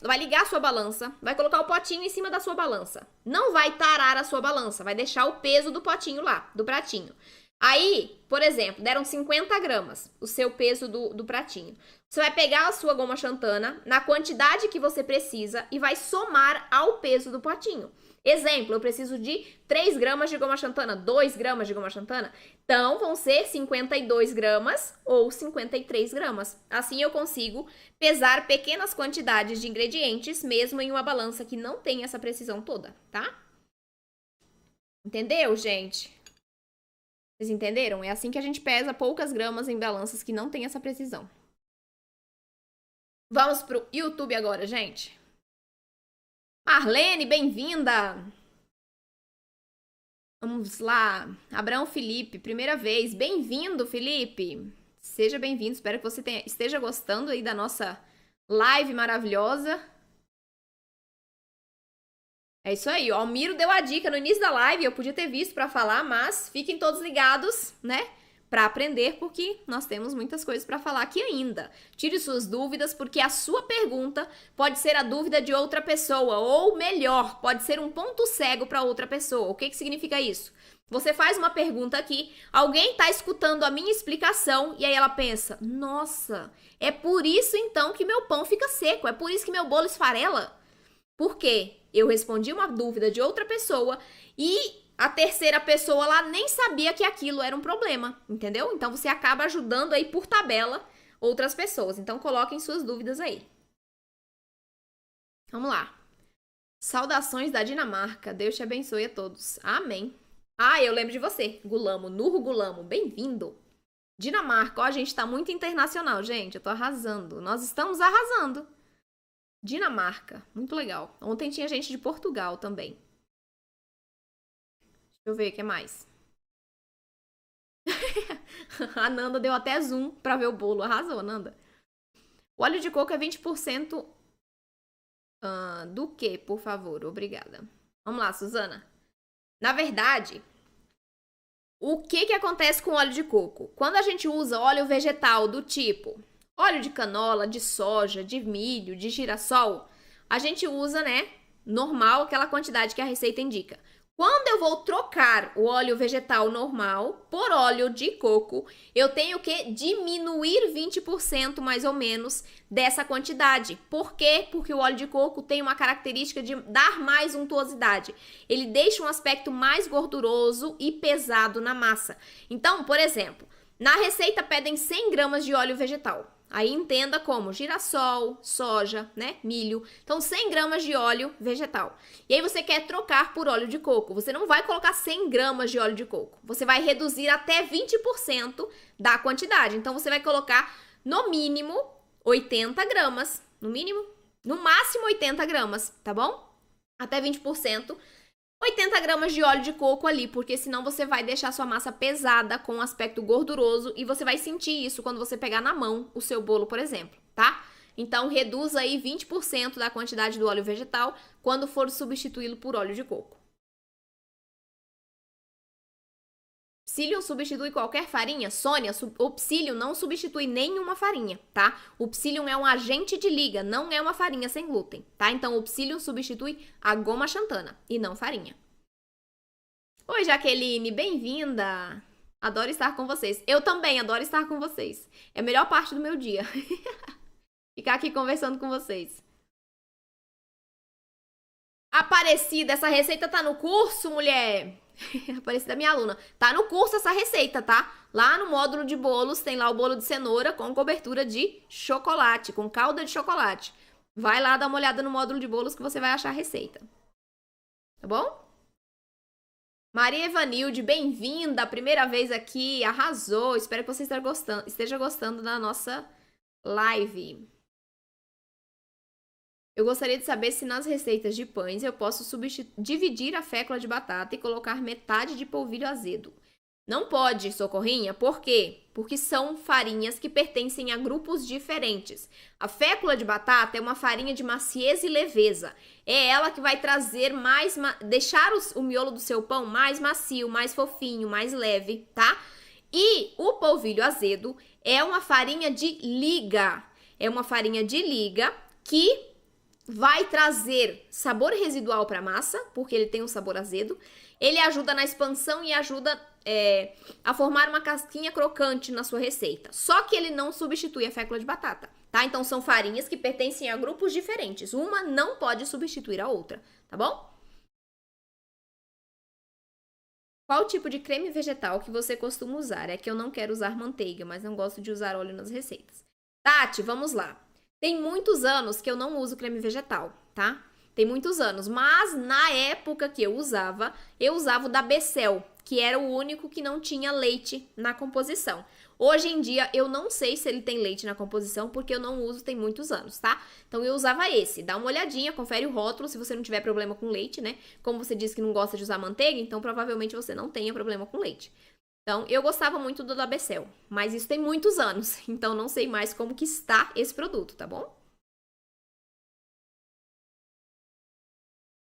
vai ligar a sua balança, vai colocar o potinho em cima da sua balança. Não vai tarar a sua balança, vai deixar o peso do potinho lá, do pratinho. Aí, por exemplo, deram 50 gramas o seu peso do pratinho. Você vai pegar a sua goma xantana na quantidade que você precisa e vai somar ao peso do potinho. Exemplo, eu preciso de 3 gramas de goma xantana, 2 gramas de goma xantana. Então, vão ser 52 gramas ou 53 gramas. Assim, eu consigo pesar pequenas quantidades de ingredientes, mesmo em uma balança que não tem essa precisão toda, tá? Entendeu, gente? Vocês entenderam? É assim que a gente pesa poucas gramas em balanças que não tem essa precisão. Vamos pro YouTube agora, gente. Marlene, bem-vinda! Vamos lá. Abraão Felipe, primeira vez. Bem-vindo, Felipe! Seja bem-vindo. Espero que você esteja gostando aí da nossa live maravilhosa. É isso aí. O Almiro deu a dica no início da live. Eu podia ter visto para falar, mas fiquem todos ligados, né? Para aprender, porque nós temos muitas coisas para falar aqui ainda. Tire suas dúvidas, porque a sua pergunta pode ser a dúvida de outra pessoa, ou melhor, pode ser um ponto cego para outra pessoa. O que significa isso? Você faz uma pergunta aqui, alguém tá escutando a minha explicação e aí ela pensa: nossa, é por isso então que meu pão fica seco, é por isso que meu bolo esfarela. Por quê? Eu respondi uma dúvida de outra pessoa e a terceira pessoa lá nem sabia que aquilo era um problema, entendeu? Então você acaba ajudando aí por tabela outras pessoas. Então coloquem suas dúvidas aí. Vamos lá. Saudações da Dinamarca. Deus te abençoe a todos. Amém. Ah, eu lembro de você. Gulamo, Nurro Gulamo. Bem-vindo. Dinamarca. Ó, a gente tá muito internacional, gente. Eu tô arrasando. Nós estamos arrasando. Dinamarca. Muito legal. Ontem tinha gente de Portugal também. Deixa eu ver o que mais. A Nanda deu até zoom pra ver o bolo. Arrasou, Nanda. O óleo de coco é 20% Do que, por favor? Obrigada. Vamos lá, Suzana. Na verdade, o que acontece com óleo de coco? Quando a gente usa óleo vegetal do tipo óleo de canola, de soja, de milho, de girassol, a gente usa, né, normal, aquela quantidade que a receita indica. Quando eu vou trocar o óleo vegetal normal por óleo de coco, eu tenho que diminuir 20% mais ou menos dessa quantidade. Por quê? Porque o óleo de coco tem uma característica de dar mais untuosidade. Ele deixa um aspecto mais gorduroso e pesado na massa. Então, por exemplo, na receita pedem 100 gramas de óleo vegetal. Aí entenda como girassol, soja, né, milho. Então 100 gramas de óleo vegetal. E aí você quer trocar por óleo de coco. Você não vai colocar 100 gramas de óleo de coco. Você vai reduzir até 20% da quantidade. Então você vai colocar no mínimo 80 gramas. No mínimo? No máximo 80 gramas, tá bom? Até 20%. 80 gramas de óleo de coco ali, porque senão você vai deixar sua massa pesada com um aspecto gorduroso e você vai sentir isso quando você pegar na mão o seu bolo, por exemplo, tá? Então, reduza aí 20% da quantidade do óleo vegetal quando for substituí-lo por óleo de coco. Psyllium substitui qualquer farinha? Sônia, o Psyllium não substitui nenhuma farinha, tá? O Psyllium é um agente de liga, não é uma farinha sem glúten, tá? Então, o Psyllium substitui a goma xantana e não farinha. Oi, Jaqueline, bem-vinda! Adoro estar com vocês. Eu também adoro estar com vocês. É a melhor parte do meu dia. Ficar aqui conversando com vocês. Aparecida, essa receita tá no curso, mulher? Aparecida minha aluna. Tá no curso essa receita, tá? Lá no módulo de bolos tem lá o bolo de cenoura com cobertura de chocolate, com calda de chocolate. Vai lá dar uma olhada no módulo de bolos que você vai achar a receita. Tá bom? Maria Evanilde, bem-vinda, primeira vez aqui, arrasou. Espero que você esteja gostando da nossa live. Eu gostaria de saber se nas receitas de pães eu posso dividir a fécula de batata e colocar metade de polvilho azedo. Não pode, Socorrinha. Por quê? Porque são farinhas que pertencem a grupos diferentes. A fécula de batata é uma farinha de maciez e leveza. É ela que vai trazer deixar o miolo do seu pão mais macio, mais fofinho, mais leve, tá? E o polvilho azedo é uma farinha de liga. É uma farinha de liga que vai trazer sabor residual para a massa, porque ele tem um sabor azedo. Ele ajuda na expansão e ajuda a formar uma casquinha crocante na sua receita. Só que ele não substitui a fécula de batata, tá? Então são farinhas que pertencem a grupos diferentes. Uma não pode substituir a outra, tá bom? Qual tipo de creme vegetal que você costuma usar? É que eu não quero usar manteiga, mas não gosto de usar óleo nas receitas. Tati, vamos lá. Tem muitos anos que eu não uso creme vegetal, tá? Tem muitos anos, mas na época que eu usava o da Becel, que era o único que não tinha leite na composição. Hoje em dia eu não sei se ele tem leite na composição, porque eu não uso tem muitos anos, tá? Então eu usava esse. Dá uma olhadinha, confere o rótulo se você não tiver problema com leite, né? Como você disse que não gosta de usar manteiga, então provavelmente você não tenha problema com leite. Então, eu gostava muito do da Becel, mas isso tem muitos anos, então não sei mais como que está esse produto, tá bom?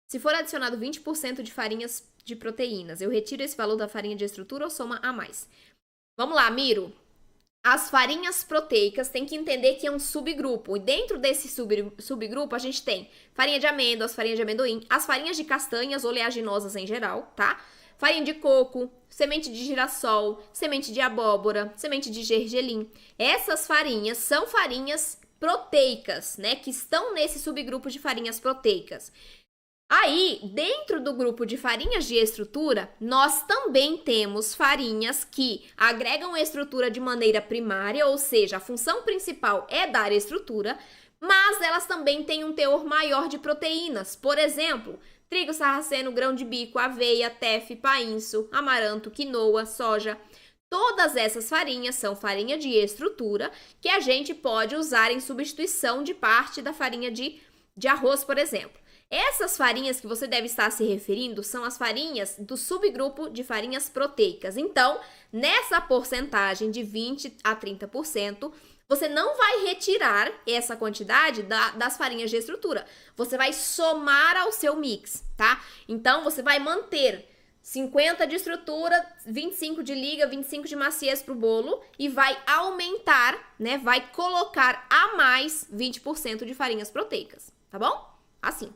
Se for adicionado 20% de farinhas de proteínas, eu retiro esse valor da farinha de estrutura ou soma a mais? Vamos lá, Miro. As farinhas proteicas tem que entender que é um subgrupo. E dentro desse subgrupo a gente tem farinha de amêndoas, farinha de amendoim, as farinhas de castanhas oleaginosas em geral, tá? Farinha de coco, semente de girassol, semente de abóbora, semente de gergelim. Essas farinhas são farinhas proteicas, né? Que estão nesse subgrupo de farinhas proteicas. Aí, dentro do grupo de farinhas de estrutura, nós também temos farinhas que agregam estrutura de maneira primária, ou seja, a função principal é dar estrutura, mas elas também têm um teor maior de proteínas. Por exemplo, trigo sarraceno, grão de bico, aveia, tefe, painço, amaranto, quinoa, soja. Todas essas farinhas são farinha de estrutura que a gente pode usar em substituição de parte da farinha de arroz, por exemplo. Essas farinhas que você deve estar se referindo são as farinhas do subgrupo de farinhas proteicas. Então, nessa porcentagem de 20 a 30%, você não vai retirar essa quantidade das farinhas de estrutura. Você vai somar ao seu mix, tá? Então, você vai manter 50 de estrutura, 25 de liga, 25 de maciez pro bolo e vai aumentar, né? Vai colocar a mais 20% de farinhas proteicas, tá bom? Assim.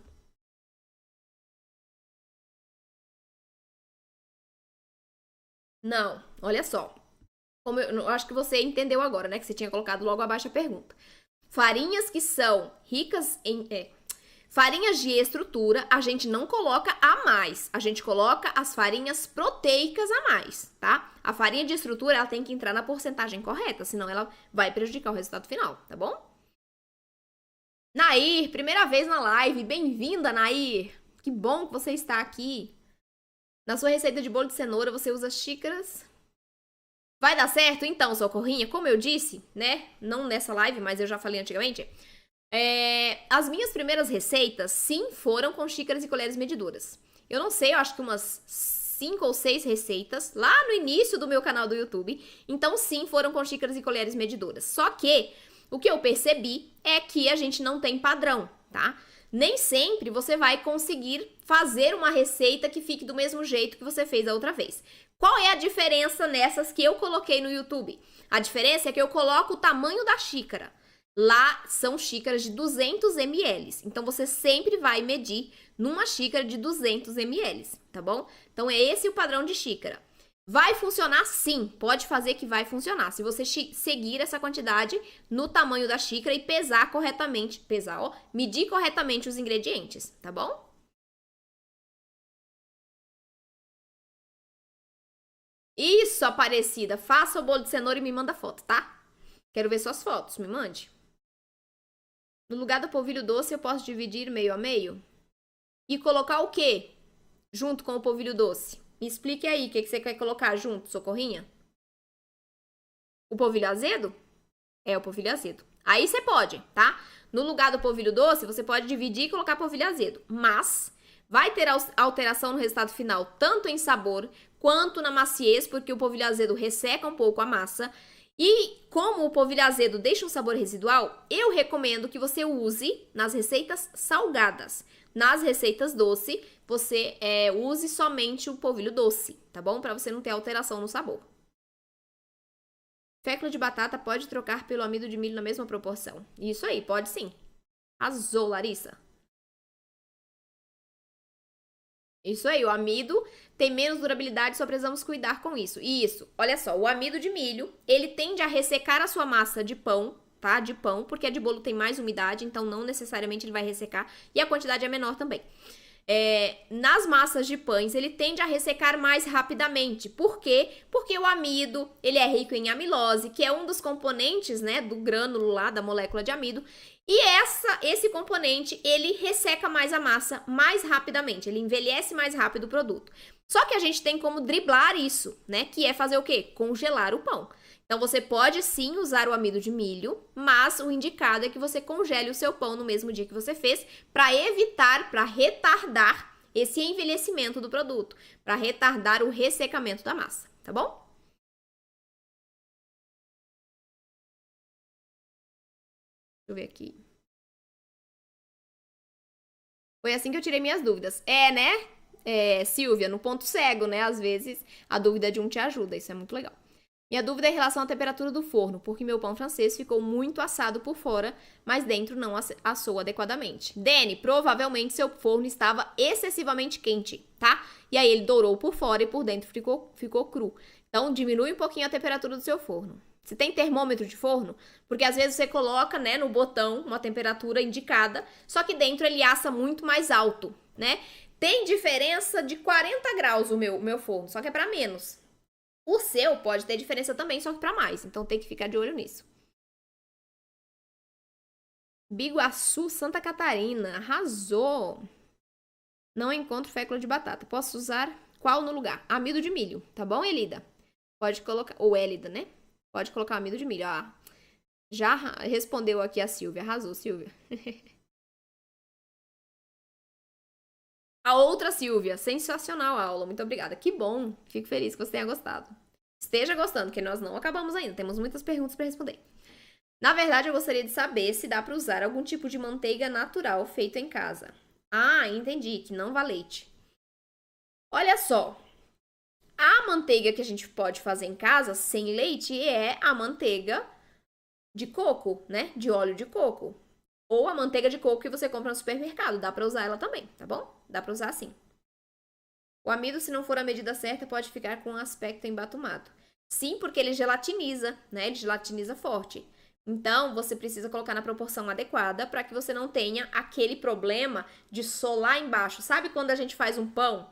Não, olha só. Como eu acho que você entendeu agora, né? Que você tinha colocado logo abaixo a pergunta. Farinhas que são ricas em. Farinhas de estrutura, a gente não coloca a mais. A gente coloca as farinhas proteicas a mais, tá? A farinha de estrutura, ela tem que entrar na porcentagem correta, senão ela vai prejudicar o resultado final, tá bom? Nair, primeira vez na live. Bem-vinda, Nair. Que bom que você está aqui. Na sua receita de bolo de cenoura, você usa xícaras. Vai dar certo? Então, Socorrinha, como eu disse, né? Não nessa live, mas eu já falei antigamente. As minhas primeiras receitas, sim, foram com xícaras e colheres medidoras. Eu não sei, eu acho que umas 5 ou 6 receitas lá no início do meu canal do YouTube. Então, sim, foram com xícaras e colheres medidoras. Só que o que eu percebi é que a gente não tem padrão, tá? Nem sempre você vai conseguir fazer uma receita que fique do mesmo jeito que você fez a outra vez. Qual é a diferença nessas que eu coloquei no YouTube? A diferença é que eu coloco o tamanho da xícara. Lá são xícaras de 200 ml. Então, você sempre vai medir numa xícara de 200 ml, tá bom? Então, é esse o padrão de xícara. Vai funcionar sim, pode fazer que vai funcionar. Se você seguir essa quantidade no tamanho da xícara e pesar corretamente, medir corretamente os ingredientes, tá bom? Isso, Aparecida, faça o bolo de cenoura e me manda foto, tá? Quero ver suas fotos, me mande. No lugar do polvilho doce, eu posso dividir meio a meio? E colocar o quê junto com o polvilho doce? Me explique aí, o que você quer colocar junto, Socorrinha? O polvilho azedo? É o polvilho azedo. Aí você pode, tá? No lugar do polvilho doce, você pode dividir e colocar polvilho azedo. Mas vai ter alteração no resultado final, tanto em sabor quanto na maciez, porque o polvilho azedo resseca um pouco a massa. E como o polvilho azedo deixa um sabor residual, eu recomendo que você use nas receitas salgadas. Nas receitas doce, você use somente o polvilho doce, tá bom? Para você não ter alteração no sabor. Fécula de batata pode trocar pelo amido de milho na mesma proporção. Isso aí, pode sim. Arrasou, Larissa. Isso aí, o amido tem menos durabilidade, só precisamos cuidar com isso. Isso, olha só, o amido de milho, ele tende a ressecar a sua massa de pão, tá? De pão, porque a de bolo tem mais umidade, então não necessariamente ele vai ressecar, e a quantidade é menor também. Nas massas de pães, ele tende a ressecar mais rapidamente. Por quê? Porque o amido, ele é rico em amilose, que é um dos componentes, né, do grânulo lá, da molécula de amido. E esse componente, ele resseca mais a massa mais rapidamente, ele envelhece mais rápido o produto. Só que a gente tem como driblar isso, né, que é fazer o quê? Congelar o pão. Então, você pode sim usar o amido de milho, mas o indicado é que você congele o seu pão no mesmo dia que você fez, para evitar, para retardar esse envelhecimento do produto, para retardar o ressecamento da massa, tá bom? Deixa eu ver aqui. Foi assim que eu tirei minhas dúvidas. Né? Silvia, no ponto cego, né? Às vezes a dúvida de um te ajuda, isso é muito legal. Minha dúvida é em relação à temperatura do forno, porque meu pão francês ficou muito assado por fora, mas dentro não assou adequadamente. Dani, provavelmente seu forno estava excessivamente quente, tá? E aí ele dourou por fora e por dentro ficou cru. Então diminui um pouquinho a temperatura do seu forno. Você tem termômetro de forno? Porque às vezes você coloca, né, no botão uma temperatura indicada, só que dentro ele assa muito mais alto, né? Tem diferença de 40 graus o meu forno, só que é para menos. O seu pode ter diferença também, só que para mais. Então tem que ficar de olho nisso. Biguaçu, Santa Catarina. Arrasou! Não encontro fécula de batata. Posso usar qual no lugar? Amido de milho, tá bom, Elida? Pode colocar... Ou Elida, né? Pode colocar amido de milho. Ah, já respondeu aqui a Silvia. Arrasou, Silvia. A outra Silvia, sensacional a aula, muito obrigada. Que bom, fico feliz que você tenha gostado. Esteja gostando, que nós não acabamos ainda, temos muitas perguntas para responder. Na verdade, eu gostaria de saber se dá para usar algum tipo de manteiga natural feito em casa. Ah, entendi, que não vá leite. Olha só, a manteiga que a gente pode fazer em casa sem leite é a manteiga de coco, né? De óleo de coco. Ou a manteiga de coco que você compra no supermercado. Dá pra usar ela também, tá bom? Dá pra usar assim. O amido, se não for a medida certa, pode ficar com um aspecto embatumado. Sim, porque ele gelatiniza, né? Ele gelatiniza forte. Então, você precisa colocar na proporção adequada para que você não tenha aquele problema de solar embaixo. Sabe quando a gente faz um pão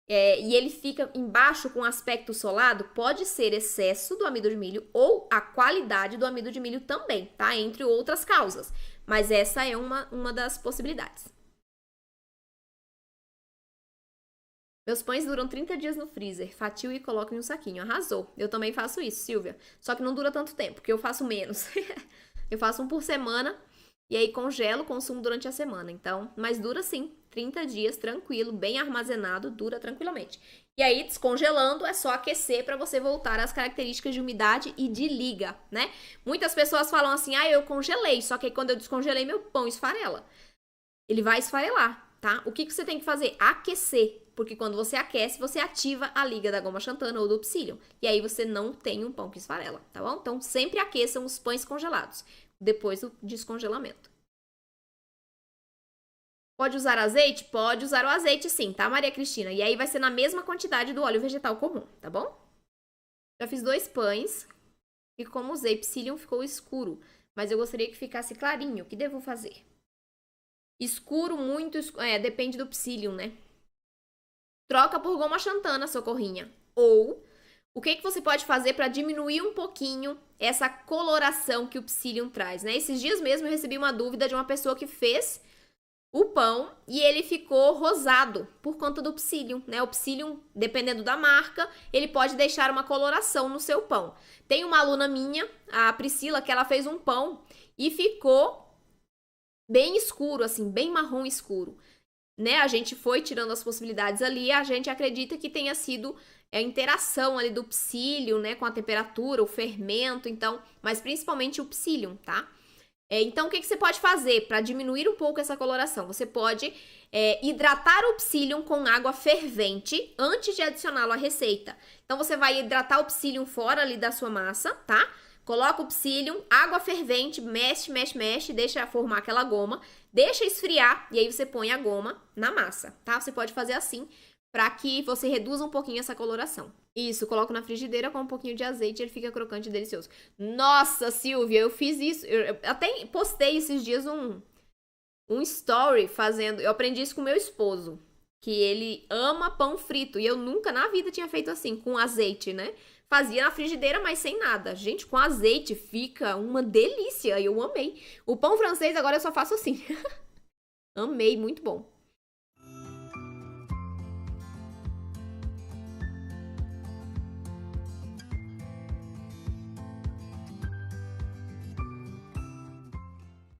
e ele fica embaixo com aspecto solado? Pode ser excesso do amido de milho ou a qualidade do amido de milho também, tá? Entre outras causas. Mas essa é uma das possibilidades. Meus pães duram 30 dias no freezer. Fatio e coloco em um saquinho. Arrasou. Eu também faço isso, Silvia. Só que não dura tanto tempo, porque eu faço menos. Eu faço um por semana e aí congelo, consumo durante a semana. Então, mas dura sim. 30 dias, tranquilo, bem armazenado, dura tranquilamente. E aí, descongelando, é só aquecer para você voltar às características de umidade e de liga, né? Muitas pessoas falam assim, eu congelei, só que aí quando eu descongelei, meu pão esfarela. Ele vai esfarelar, tá? O que você tem que fazer? Aquecer. Porque quando você aquece, você ativa a liga da goma xantana ou do psyllium. E aí você não tem um pão que esfarela, tá bom? Então, sempre aqueçam os pães congelados, depois do descongelamento. Pode usar azeite? Pode usar o azeite sim, tá, Maria Cristina? E aí vai ser na mesma quantidade do óleo vegetal comum, tá bom? Já fiz 2 pães e como usei psyllium ficou escuro, mas eu gostaria que ficasse clarinho. O que devo fazer? Escuro, muito escuro, depende do psyllium, né? Troca por goma xantana, socorrinha. Ou, o que você pode fazer para diminuir um pouquinho essa coloração que o psyllium traz, né? Esses dias mesmo eu recebi uma dúvida de uma pessoa que fez o pão e ele ficou rosado por conta do psyllium, né? O psyllium, dependendo da marca, ele pode deixar uma coloração no seu pão. Tem uma aluna minha, a Priscila, que ela fez um pão e ficou bem escuro, assim, bem marrom escuro. Né, a gente foi tirando as possibilidades ali, a gente acredita que tenha sido a interação ali do psyllium, né, com a temperatura, o fermento, então, mas principalmente o psyllium, tá? Então, o que você pode fazer para diminuir um pouco essa coloração? Você pode hidratar o psyllium com água fervente antes de adicioná-lo à receita. Então, você vai hidratar o psyllium fora ali da sua massa, tá? Coloca o psyllium, água fervente, mexe, mexe, mexe, deixa formar aquela goma, deixa esfriar e aí você põe a goma na massa, tá? Você pode fazer assim para que você reduza um pouquinho essa coloração. Isso, coloco na frigideira com um pouquinho de azeite, ele fica crocante e delicioso. Nossa, Silvia, eu fiz isso, eu até postei esses dias um story fazendo, eu aprendi isso com meu esposo, que ele ama pão frito e eu nunca na vida tinha feito assim, com azeite, né? Fazia na frigideira, mas sem nada. Gente, com azeite fica uma delícia. Eu amei. O pão francês agora eu só faço assim. Amei, muito bom.